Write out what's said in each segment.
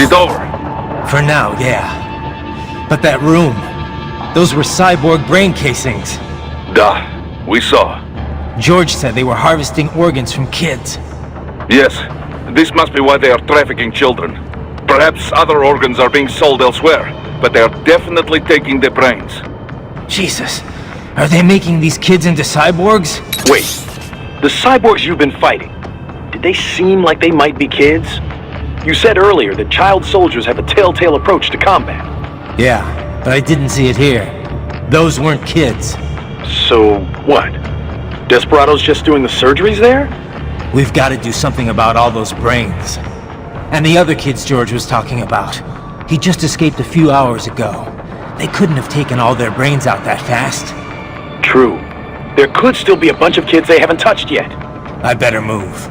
it over? For now, yeah. But that room, those were cyborg brain casings. Duh, we saw. George said they were harvesting organs from kids. Yes, this must be why they are trafficking children. Perhaps other organs are being sold elsewhere, but they are definitely taking the brains. Jesus, are they making these kids into cyborgs? Wait, the cyborgs you've been fighting, did they seem like they might be kids? You said earlier that child soldiers have a telltale approach to combat. Yeah, but I didn't see it here. Those weren't kids. So, what? Desperados just doing the surgeries there? We've got to do something about all those brains. And the other kids George was talking about. He just escaped a few hours ago. They couldn't have taken all their brains out that fast. True. There could still be a bunch of kids they haven't touched yet. I better move.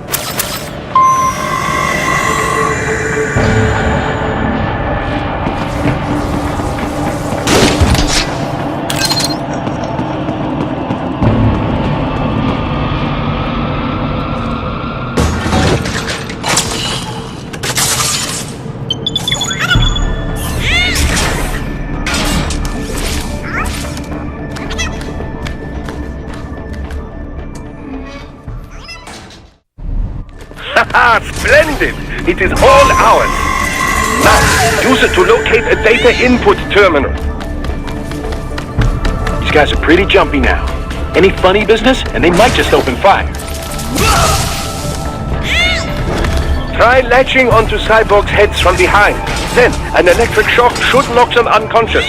Haha, splendid! It is all ours. Now, use it to locate a data input terminal. These guys are pretty jumpy now. Any funny business, and they might just open fire. Try latching onto cyborgs' heads from behind. Then, an electric shock should knock them unconscious.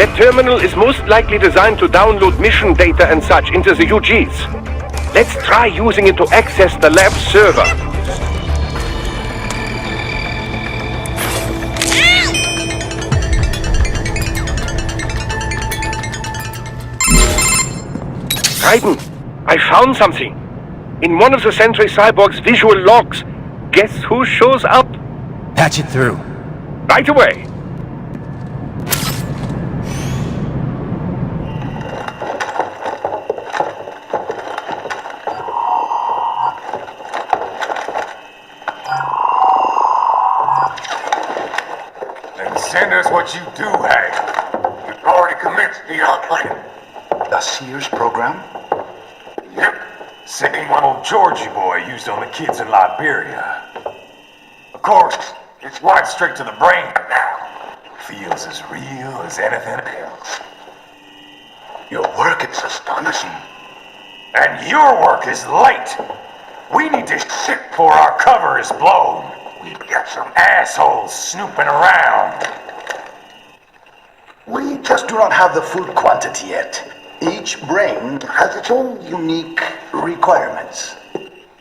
That terminal is most likely designed to download mission data and such into the UGs. Let's try using it to access the lab server. Raiden, I found something. In one of the Sentry Cyborg's visual logs. Guess who shows up? Patch it through. Right away. Send us what you do have. You've already commenced the plan. The Sears program? Yep. Same one old Georgie boy used on the kids in Liberia. Of course, it's right straight to the brain now. Feels as real as anything else. Your work is astonishing. And your work is light. We need to ship before our cover is blown. We've got some assholes snooping around. We just do not have the full quantity yet. Each brain has its own unique requirements.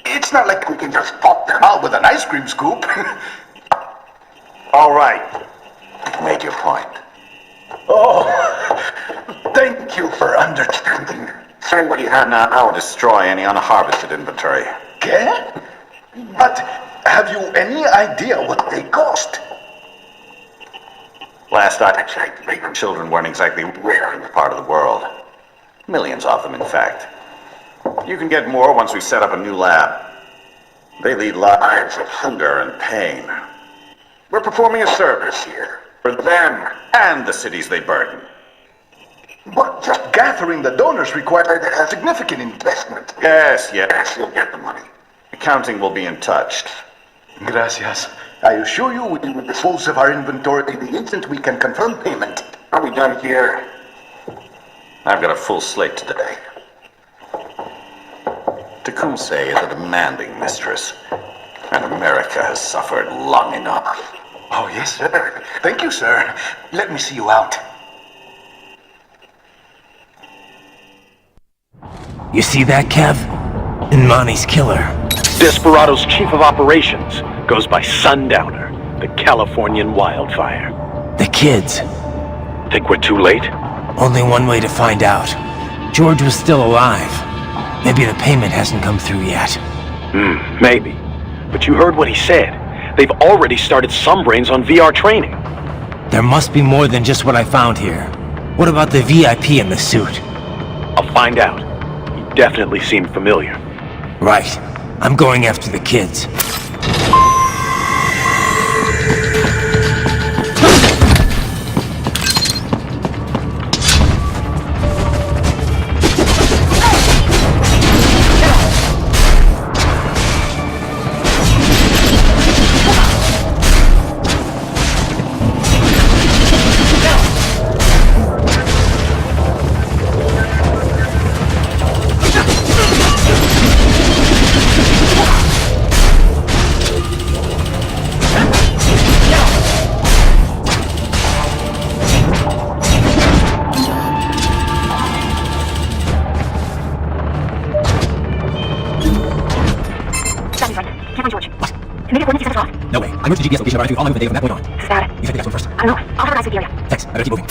It's not like we can just pop them out with an ice cream scoop. All right. You've made your point. Oh, thank you for understanding. Send what you have now or destroy any unharvested inventory. Okay? But have you any idea what they cost? Last I checked, children weren't exactly rare in this part of the world. Millions of them, in fact. You can get more once we set up a new lab. They lead lives of hunger and pain. We're performing a service here. For them and the cities they burden. But just gathering the donors required a significant investment. Yes, you'll get the money. Accounting will be in touch. Gracias. I assure you we will dispose of our inventory the instant we can confirm payment. Are we done here? I've got a full slate today. Tecumseh is a demanding mistress, and America has suffered long enough. Oh, yes, sir. Thank you, sir. Let me see you out. You see that, Kev? Imani's killer. Desperado's chief of operations goes by Sundowner, the Californian wildfire. The kids. Think we're too late? Only one way to find out. George was still alive. Maybe the payment hasn't come through yet. Maybe. But you heard what he said. They've already started some brains on VR training. There must be more than just what I found here. What about the VIP in the suit? I'll find out. He definitely seemed familiar. Right. I'm going after the kids. No way. I moved the GPS location of our all over the day from that point on. What's about it? You think the next one first? I don't know. I'll have a nice with the area. Thanks. I better keep moving.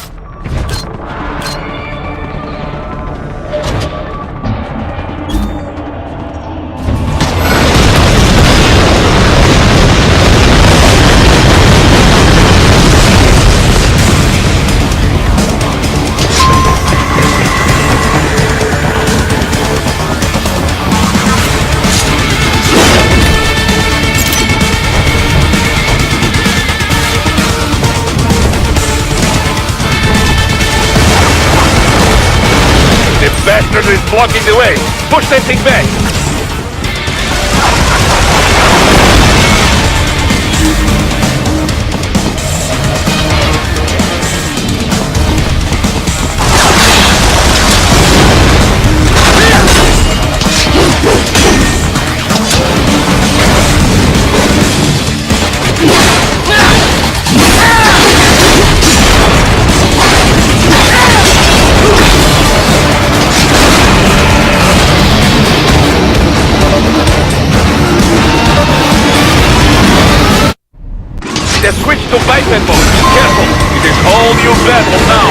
Bastard is blocking the way. Push that thing back. They've switched to biped mode. Careful, it is all new battle now.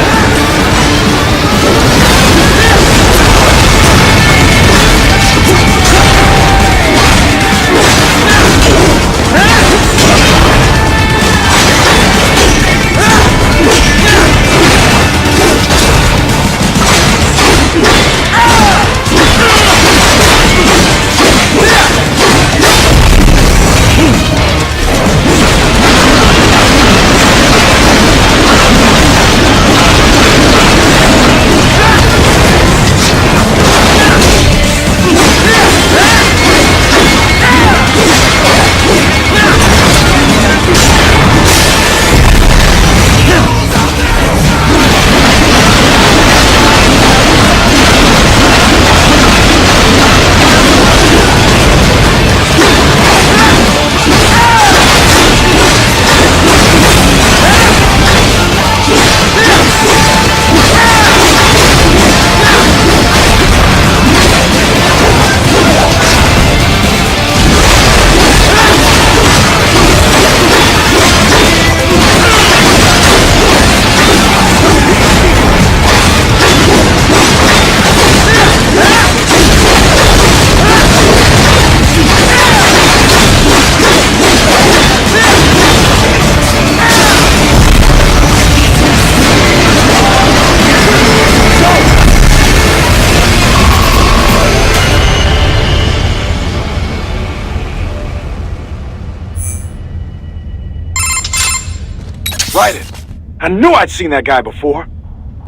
I knew I'd seen that guy before.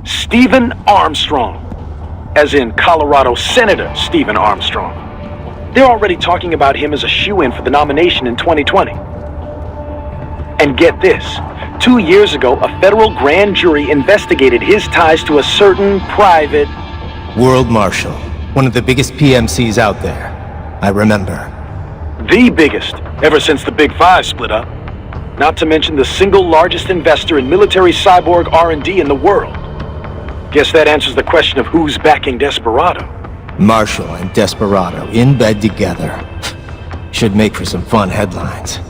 Stephen Armstrong. As in Colorado Senator Stephen Armstrong. They're already talking about him as a shoo-in for the nomination in 2020. And get this. 2 years ago, a federal grand jury investigated his ties to a certain private... World Marshal. One of the biggest PMCs out there. I remember. The biggest, ever since the Big Five split up. Not to mention the single largest investor in military cyborg R&D in the world. Guess that answers the question of who's backing Desperado. Marshall and Desperado in bed together. Should make for some fun headlines.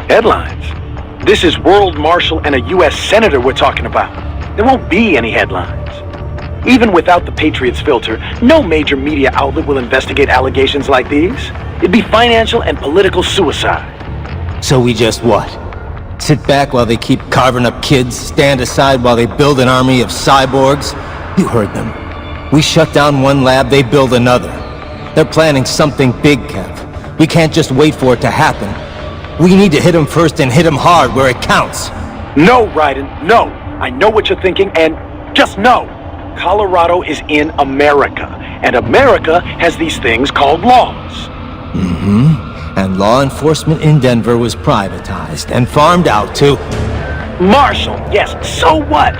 Headlines? This is World Marshal and a U.S. Senator we're talking about. There won't be any headlines. Even without the Patriots filter, no major media outlet will investigate allegations like these. It'd be financial and political suicide. So we just what? Sit back while they keep carving up kids, stand aside while they build an army of cyborgs? You heard them. We shut down one lab, they build another. They're planning something big, Kev. We can't just wait for it to happen. We need to hit them first and hit them hard where it counts. No, Raiden, no. I know what you're thinking, and just know. Colorado is in America, and America has these things called laws. Mm-hmm. And law enforcement in Denver was privatized and farmed out to... Marshall, yes, so what?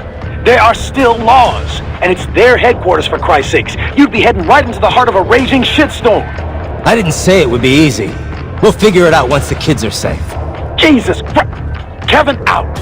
There are still laws, and it's their headquarters for Christ's sakes. You'd be heading right into the heart of a raging shitstorm. I didn't say it would be easy. We'll figure it out once the kids are safe. Jesus Christ! Kevin, out!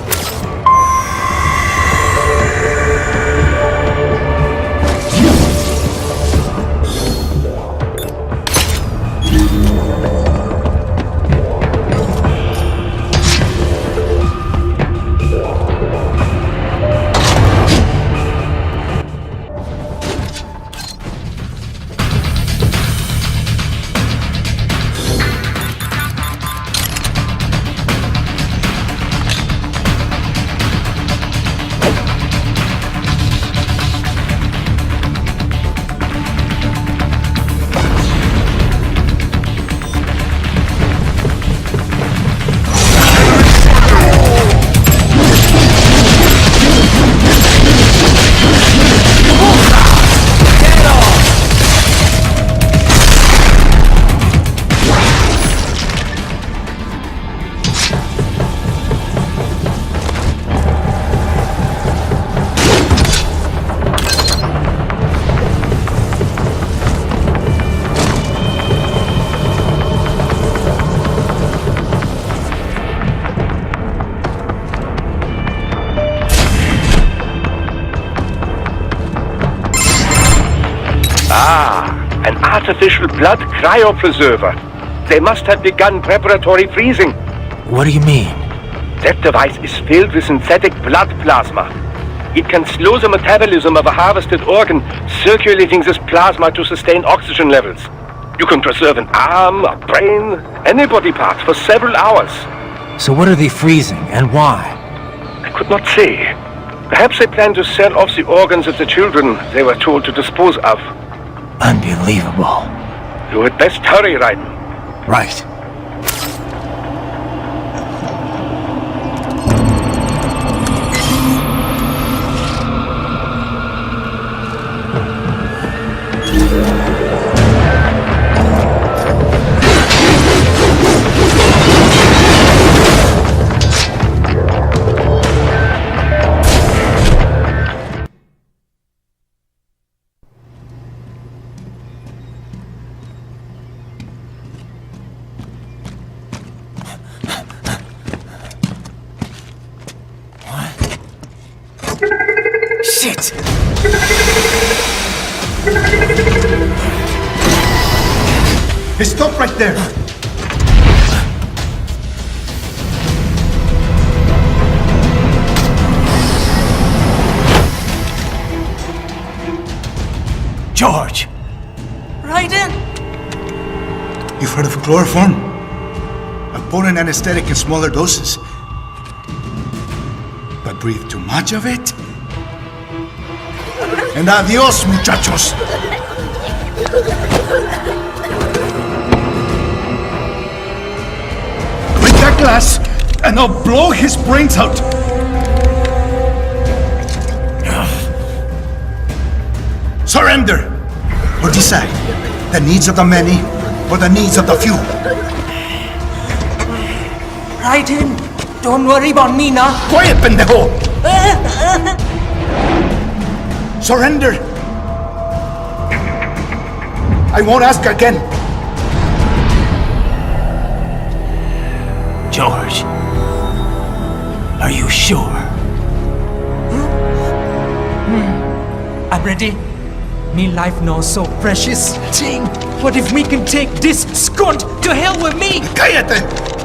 An artificial blood cryopreserver. They must have begun preparatory freezing. What do you mean? That device is filled with synthetic blood plasma. It can slow the metabolism of a harvested organ, circulating this plasma to sustain oxygen levels. You can preserve an arm, a brain, any body part for several hours. So what are they freezing, and why? I could not say. Perhaps they plan to sell off the organs of the children they were told to dispose of. Unbelievable. You had best hurry, Raiden. Right. Shit! Hey, stop right there! George! Raiden! You've heard of chloroform? A potent anesthetic in smaller doses. But breathe too much of it? And adios, muchachos! Break that glass, and I'll blow his brains out! Surrender or decide the needs of the many or the needs of the few. Right in. Don't worry about me now. Quiet, pendejo! Surrender! I won't ask again. George, are you sure? I'm ready. Me life now so precious. Ting, what if we can take this skunt to hell with me? Cállate!